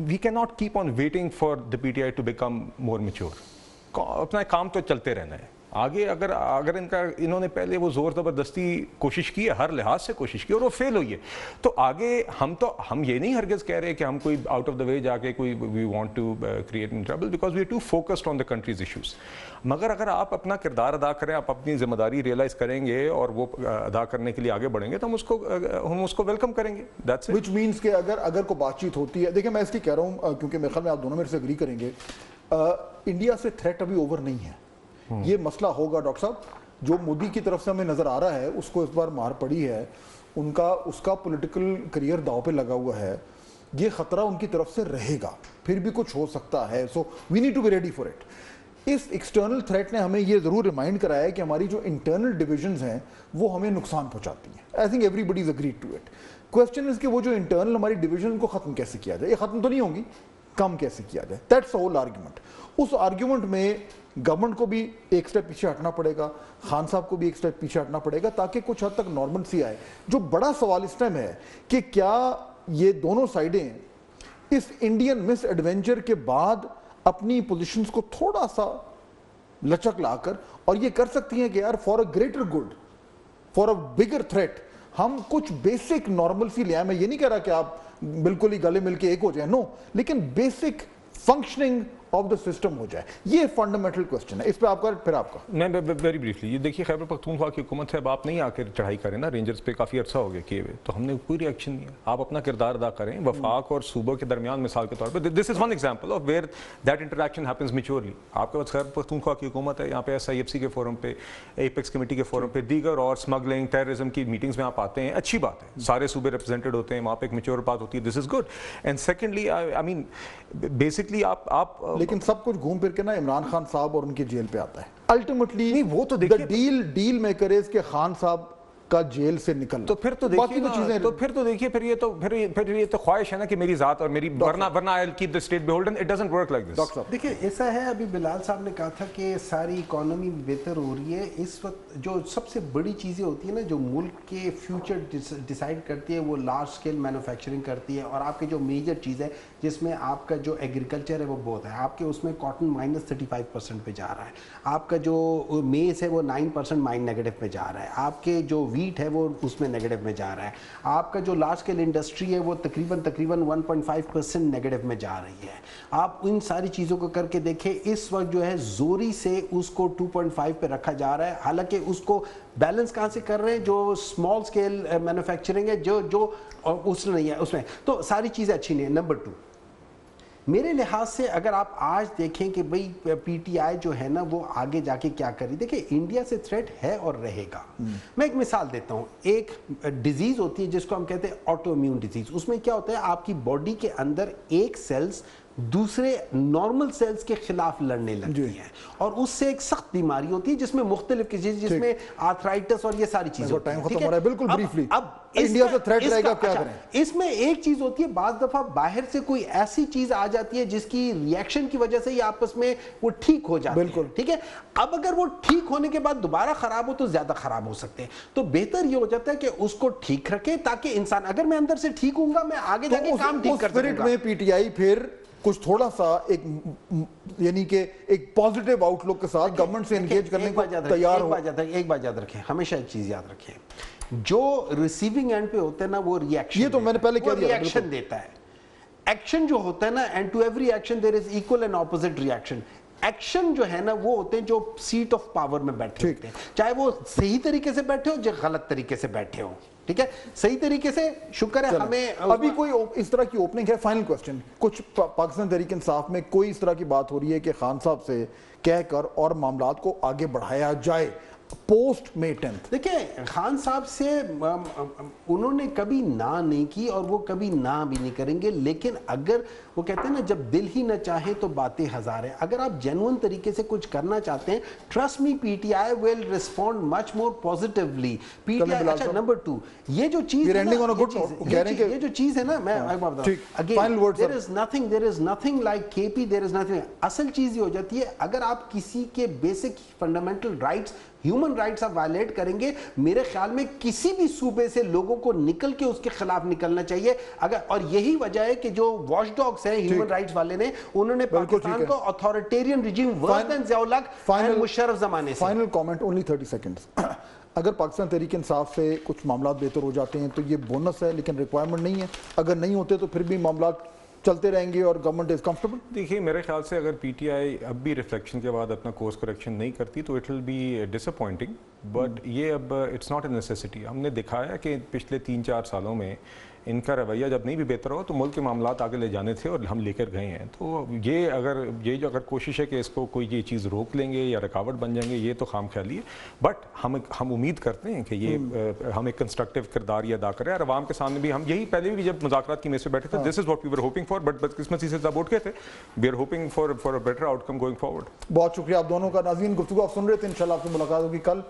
we can not keep on waiting for the PTI to become more mature. अपना काम तो चलते रहना है आगे। अगर इन्होंने पहले वो जोर ज़बरदस्ती कोशिश की है, हर लिहाज से कोशिश की और वो फेल हुई है, तो आगे हम ये नहीं हरगिज़ कह रहे कि हम कोई आउट ऑफ द वे जाके कोई we want to create in trouble, because we are too focused on the country's issues. मगर अगर आप अपना किरदार अदा करें, आप अपनी जिम्मेदारी रियलाइज करेंगे और वो अदा करने के लिए आगे बढ़ेंगे, तो हम उसको वेलकम करेंगे। That's it.
विच मीन्स कि अगर कोई बातचीत होती है, देखिए मैं इसकी कह रहा हूँ क्योंकि मेरे ख्याल में आप दोनों मेरे से एग्री करेंगे, इंडिया से थ्रेट अभी ओवर नहीं है। ये मसला होगा डॉक्टर साहब, जो मोदी की तरफ से हमें नजर आ रहा है, उसको इस बार मार पड़ी है, उसका पॉलिटिकल करियर दांव पे लगा हुआ है, ये खतरा उनकी तरफ से रहेगा, फिर भी कुछ हो सकता है। So we need to be ready for it. इस एक्सटर्नल थ्रेट ने हमें ये जरूर रिमाइंड कराया है कि हमारी जो इंटरनल डिविजन्स हैं वो हमें नुकसान पहुंचाती हैं। I think everybody is agreed to it. Question is कि वो जो इंटरनल हमारी डिविजन को खत्म कैसे किया जाए। ये खत्म तो नहीं होंगी, कम कैसे किया जाए, दैट्स द होल आर्ग्यूमेंट। उस आर्ग्यूमेंट में गवर्नमेंट को भी एक स्टेप पीछे हटना पड़ेगा, खान साहब को भी एक स्टेप पीछे हटना पड़ेगा, ताकि कुछ हद तक नॉर्मल आए। जो बड़ा सवाल इस टाइम है कि क्या ये दोनों साइडें इस इंडियन मिस एडवेंचर के बाद अपनी पोजीशंस को थोड़ा सा लचक लाकर और ये कर सकती हैं कि यार for a greater good, for a bigger threat हम कुछ बेसिक नॉर्मलसी ले आए। मैं ये नहीं कह रहा कि आप बिल्कुल ही गले मिलके एक हो जाए, नो, लेकिन basic functioning of the system हो जाए। ये फंडामेंटल क्वेश्चन है। इस पे आपका फिर आपका
मैं वेरी ब्रीफली, ये देखिए खैबर पख्तूनख्वा की हुकूमत है, अब आप नहीं आकर चढ़ाई करें ना रेंजर्स पे, काफ़ी अर्सा हो गया किए हुए, तो हमने कोई रिएक्शन नहीं है। आप अपना किरदार अदा करें वफाक और सूबों के दरमियान, मिसाल के तौर पर this is one example of where that interaction happens maturely. आपके पास खैबर पख्तूनख्वा की हुकूमत है, यहाँ पे SIFC के फोरम पे, एपेक्स कमेटी के फोरम पे, दीगर और स्मगलिंग टेररिज्म की मीटिंग्स में आप आते हैं, अच्छी बात है, सारे सूबे रिप्रेजेंटेड होते हैं, वहाँ पे एक मैच्योर बात होती है, this is good. And secondly I mean basically आप
लेकिन सब कुछ घूम फिर के ना इमरान खान साहब और उनकी जेल पे आता है अल्टीमेटली।
नहीं वो तो देखिए
डील मेकर है कि खान साहब का जेल से निकलना,
तो फिर तो देखिए तो फिर तो देखिए फिर ये तो ख्वाहिश है ना कि मेरी जात और मेरी वरना I will keep the state beholden. It doesn't work like this.
देखिए ऐसा है, अभी बिलाल साहब ने कहा था कि सारी इकोनॉमी बेहतर हो रही है। इस वक्त जो सबसे बड़ी चीज़ें होती है ना, जो मुल्क के फ्यूचर डिसाइड करती है, वो लार्ज स्केल मैन्युफैक्चरिंग करती है। और आपकी जो मेजर चीज़ है जिसमें आपका जो एग्रीकल्चर है वो बहुत है, आपके उसमें कॉटन -35% पे जा रहा है, आपका जो मेज़ है वो 9% माइन नेगेटिव पे जा रहा है, आपके जो वीट है वो उसमें नेगेटिव में जा रहा है, आपका जो लार्ज स्केल इंडस्ट्री है वो तकरीबन 1.5% नेगेटिव में जा रही है। आप इन सारी चीज़ों को करके देखें, इस वक्त जो है जोरी से उसको 2.5 पे रखा जा रहा है। हालांकि उसको बैलेंस कहाँ से कर रहे हैं, जो स्मॉल स्केल मैन्युफैक्चरिंग है जो उसमें नहीं है, उसमें तो सारी चीज़ें अच्छी नहीं है। नंबर 2, मेरे लिहाज से अगर आप आज देखें कि भाई पीटीआई जो है ना वो आगे जाके क्या कर रही, देखिए इंडिया से थ्रेट है और रहेगा। मैं एक मिसाल देता हूँ, एक डिजीज होती है जिसको हम कहते हैं ऑटो इम्यून डिजीज। उसमें क्या होता है, आपकी बॉडी के अंदर एक सेल्स दूसरे नॉर्मल सेल्स के खिलाफ लड़ने लगती हैं और उससे एक सख्त बीमारी होती है जिसमें मुख्तलिफ चीजें, जिसमें आर्थराइटिस और ये सारी चीजें।
टाइम खत्म हो रहा है, बिल्कुल ब्रीफली अब इंडिया से थ्रेट रहेगा, क्या करें।
इसमें एक चीज होती है, बाज दफा बाहर से कोई ऐसी चीज आ जाती है जिसकी रिएक्शन की वजह से ही आपस में वो ठीक हो जाती है, ठीक है। अब अगर वो ठीक होने के बाद दोबारा खराब हो तो ज्यादा खराब हो सकते हैं, तो बेहतर ये हो जाता है कि उसको ठीक रखे ताकि इंसान, अगर मैं अंदर से ठीक हूंगा मैं आगे जाके काम ठीक कर सकूंगा।
में पीटीआई फिर कुछ थोड़ा सा एक यानी कि एक पॉजिटिव आउटलुक के साथ गवर्नमेंट से एंगेज करने को तैयार हो।
एक बात याद रखें, हमेशा एक चीज याद रखें, जो रिसीविंग एंड पे होते हैं ना वो रिएक्शन,
ये तो मैंने पहले कह दिया,
रिएक्शन देता है। एक्शन जो होता है ना, and to every action there is equal and opposite reaction. Action जो है ना वो होते हैं जो सीट ऑफ पावर में बैठे होते हैं, चाहे वो सही तरीके से बैठे हो या गलत तरीके से बैठे हो, ठीक है। सही तरीके से शुक्र है हमें
अभी कोई इस तरह की ओपनिंग है। फाइनल क्वेश्चन, कुछ पाकिस्तान तहरीक इंसाफ में कोई इस तरह की बात हो रही है कि खान साहब से कहकर और मामलात को आगे बढ़ाया जाए पोस्ट May 10th?
देखिए खान साहब से उन्होंने कभी ना नहीं की और वो कभी ना भी नहीं करेंगे, लेकिन अगर वो कहते हैं ना जब दिल ही ना चाहे तो बातें हजार हैं, अगर आप जेन्युइन तरीके से कुछ करना चाहते हैं, trust me PTI will respond much more positively. PTI अच्छा नंबर 2 ये जो चीज है ना, ये जो चीज है ना, मैं एक बात बताऊं again, there is nothing like KP, there is nothing. असल चीज ये हो जाती है अगर आप किसी के basic fundamental rights, human rights आप वायलेट करेंगे, मेरे ख्याल में किसी भी सूबे से लोगों को निकल के उसके खिलाफ निकलना चाहिए। अगर और यही वजह है कि जो वॉच डॉग्स हैं ह्यूमन राइट्स वाले ने, उन्होंने पाकिस्तान को authoritarian regime worse than Zia-ul-Haq and Musharraf जमाने से।
Final comment, only 30 seconds. अगर पाकिस्तान तहरीक इंसाफ से कुछ मामला बेहतर हो जाते हैं तो ये बोनस है, लेकिन रिक्वायरमेंट नहीं है। अगर नहीं होते तो फिर भी मामला चलते रहेंगे और गवर्नमेंट इज कंफर्टेबल।
देखिए मेरे ख्याल से अगर पीटीआई अब भी रिफ्लेक्शन के बाद अपना कोर्स करेक्शन नहीं करती तो it will be disappointing, but ये अब इट्स नॉट ए नेसेसिटी। हमने दिखाया कि पिछले 3-4 सालों में इनका रवैया जब नहीं भी बेहतर हो तो मुल्क के मामलात आगे ले जाने थे और हम लेकर गए हैं। तो ये जो अगर कोशिश है कि इसको कोई ये चीज़ रोक लेंगे या रुकावट बन जाएंगे, ये तो खाम ख्याली है। बट हम उम्मीद करते हैं कि ये हम एक कंस्ट्रक्टिव किरदार ये अदा करें और आवाम के सामने भी हम यही पहले भी जब मुज़ाकरात की मेज़ पे बैठे थे, this is what we were hoping for, but बदकिस्मती से सब उठ गए थे। We are hoping for a better outcome going forward.
बहुत शुक्रिया आप दोनों का। नाज़रीन, गुफ्तगू आप सुन रहे थे, इंशाल्लाह आपसे मुलाकात होगी कल।